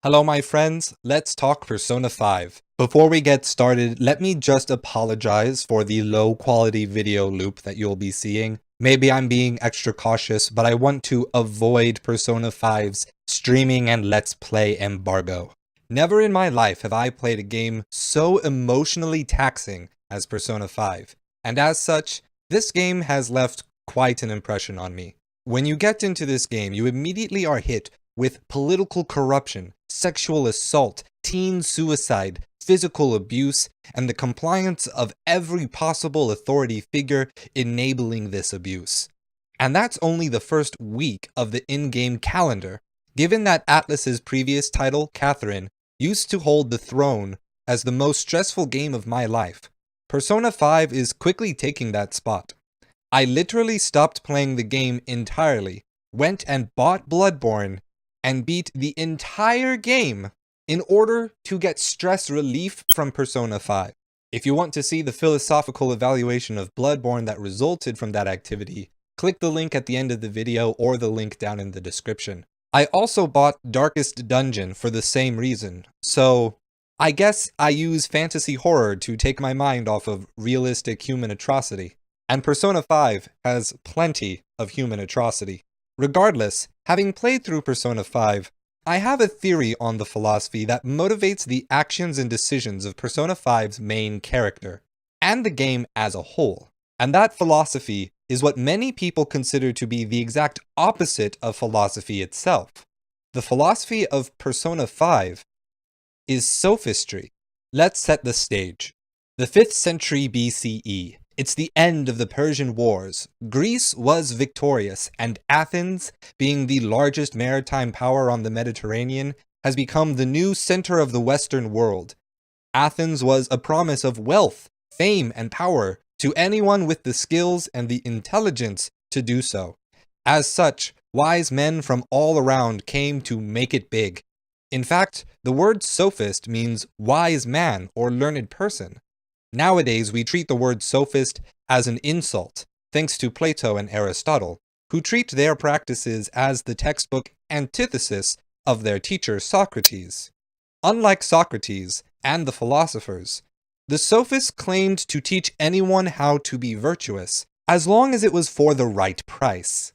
Hello my friends, let's talk Persona 5. Before we get started, let me just apologize for the low quality video loop that you'll be seeing. Maybe I'm being extra cautious, but I want to avoid Persona 5's streaming and let's play embargo. Never in my life have I played a game so emotionally taxing as Persona 5, and as such, this game has left quite an impression on me. When you get into this game, you immediately are hit with political corruption, sexual assault, teen suicide, physical abuse, and the compliance of every possible authority figure enabling this abuse. And that's only the first week of the in-game calendar, given that Atlas's previous title, Catherine, used to hold the throne as the most stressful game of my life. Persona 5 is quickly taking that spot. I literally stopped playing the game entirely, went and bought Bloodborne, and beat the entire game in order to get stress relief from Persona 5. If you want to see the philosophical evaluation of Bloodborne that resulted from that activity, click the link at the end of the video or the link down in the description. I also bought Darkest Dungeon for the same reason, so I guess I use fantasy horror to take my mind off of realistic human atrocity. And Persona 5 has plenty of human atrocity. Regardless, having played through Persona 5, I have a theory on the philosophy that motivates the actions and decisions of Persona 5's main character, and the game as a whole. And that philosophy is what many people consider to be the exact opposite of philosophy itself. The philosophy of Persona 5 is sophistry. Let's set the stage. The 5th century BCE. It's the end of the Persian Wars. Greece was victorious, and Athens, being the largest maritime power on the Mediterranean, has become the new center of the Western world. Athens was a promise of wealth, fame, and power to anyone with the skills and the intelligence to do so. As such, wise men from all around came to make it big. In fact, the word sophist means wise man or learned person. Nowadays, we treat the word sophist as an insult, thanks to Plato and Aristotle, who treat their practices as the textbook antithesis of their teacher Socrates. Unlike Socrates and the philosophers, the sophists claimed to teach anyone how to be virtuous, as long as it was for the right price.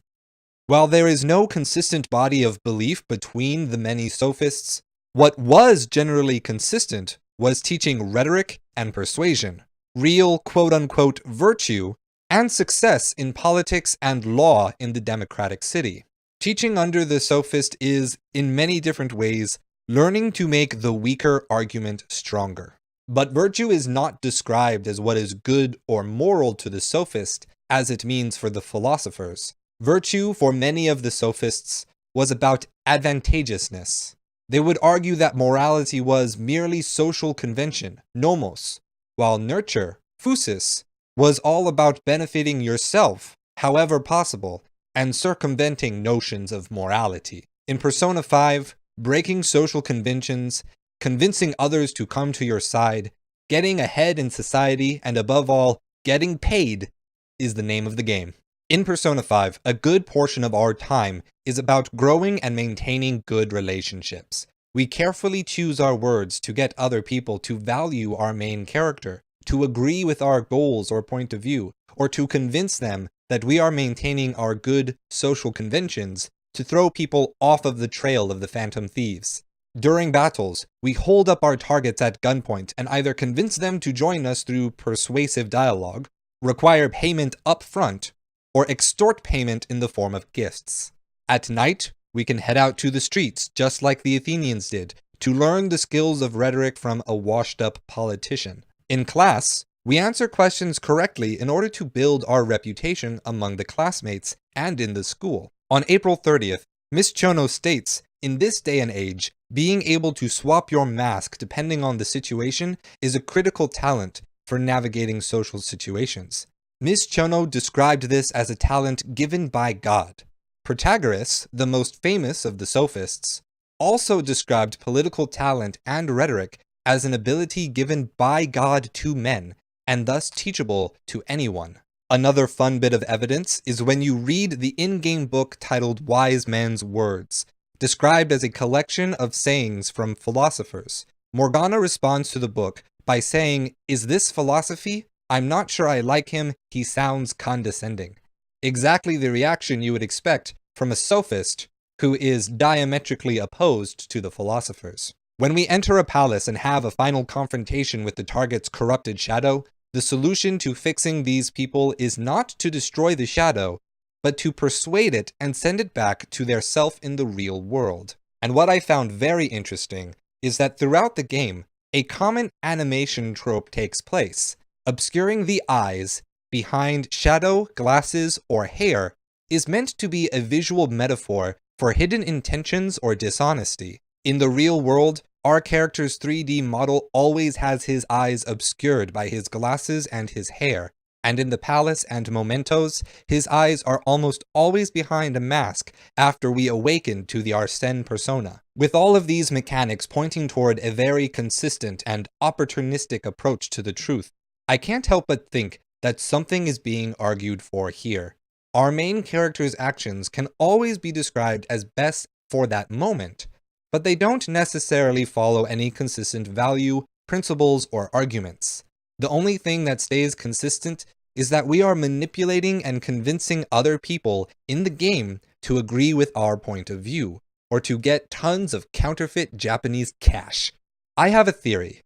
While there is no consistent body of belief between the many sophists, what was generally consistent was teaching rhetoric and persuasion, real quote-unquote virtue, and success in politics and law in the democratic city. Teaching under the sophist is, in many different ways, learning to make the weaker argument stronger. But virtue is not described as what is good or moral to the sophist, as it means for the philosophers. Virtue, for many of the sophists, was about advantageousness. They would argue that morality was merely social convention, nomos, while nurture, phusis, was all about benefiting yourself, however possible, and circumventing notions of morality. In Persona 5, breaking social conventions, convincing others to come to your side, getting ahead in society, and above all, getting paid, is the name of the game. In Persona 5, a good portion of our time is about growing and maintaining good relationships. We carefully choose our words to get other people to value our main character, to agree with our goals or point of view, or to convince them that we are maintaining our good social conventions to throw people off of the trail of the phantom thieves. During battles, we hold up our targets at gunpoint and either convince them to join us through persuasive dialogue, require payment up front, or extort payment in the form of gifts. At night, we can head out to the streets, just like the Athenians did, to learn the skills of rhetoric from a washed-up politician. In class, we answer questions correctly in order to build our reputation among the classmates and in the school. On April 30th, Miss Chono states, in this day and age, being able to swap your mask depending on the situation is a critical talent for navigating social situations. Ms. Chono described this as a talent given by God. Protagoras, the most famous of the sophists, also described political talent and rhetoric as an ability given by God to men, and thus teachable to anyone. Another fun bit of evidence is when you read the in-game book titled Wise Man's Words. described as a collection of sayings from philosophers. Morgana responds to the book by saying, "Is this philosophy? I'm not sure I like him, he sounds condescending." Exactly the reaction you would expect from a sophist who is diametrically opposed to the philosophers. When we enter a palace and have a final confrontation with the target's corrupted shadow, the solution to fixing these people is not to destroy the shadow, but to persuade it and send it back to their self in the real world. And what I found very interesting is that throughout the game, a common animation trope takes place. Obscuring the eyes behind shadow, glasses, or hair is meant to be a visual metaphor for hidden intentions or dishonesty. In the real world, our character's 3D model always has his eyes obscured by his glasses and his hair, and in the palace and mementos, his eyes are almost always behind a mask after we awaken to the Arsène persona. With all of these mechanics pointing toward a very consistent and opportunistic approach to the truth, I can't help but think that something is being argued for here. Our main character's actions can always be described as best for that moment, but they don't necessarily follow any consistent value, principles, or arguments. The only thing that stays consistent is that we are manipulating and convincing other people in the game to agree with our point of view, or to get tons of counterfeit Japanese cash. I have a theory.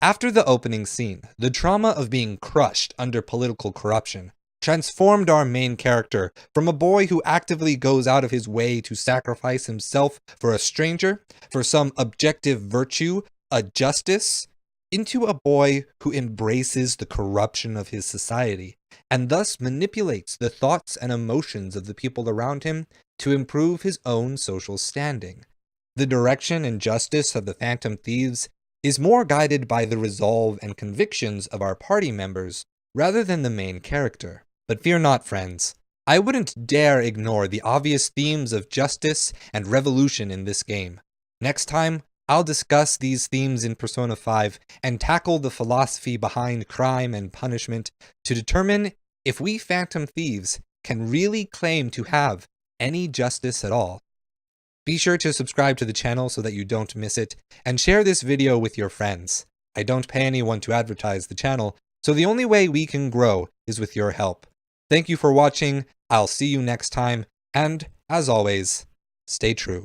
After the opening scene, the trauma of being crushed under political corruption transformed our main character from a boy who actively goes out of his way to sacrifice himself for a stranger, for some objective virtue, a justice, into a boy who embraces the corruption of his society, and thus manipulates the thoughts and emotions of the people around him to improve his own social standing. The direction and justice of the Phantom Thieves is more guided by the resolve and convictions of our party members rather than the main character. But fear not, friends. I wouldn't dare ignore the obvious themes of justice and revolution in this game. Next time, I'll discuss these themes in Persona 5 and tackle the philosophy behind crime and punishment to determine if we Phantom Thieves can really claim to have any justice at all. Be sure to subscribe to the channel so that you don't miss it, and share this video with your friends. I don't pay anyone to advertise the channel, so the only way we can grow is with your help. Thank you for watching, I'll see you next time, and, as always, stay true.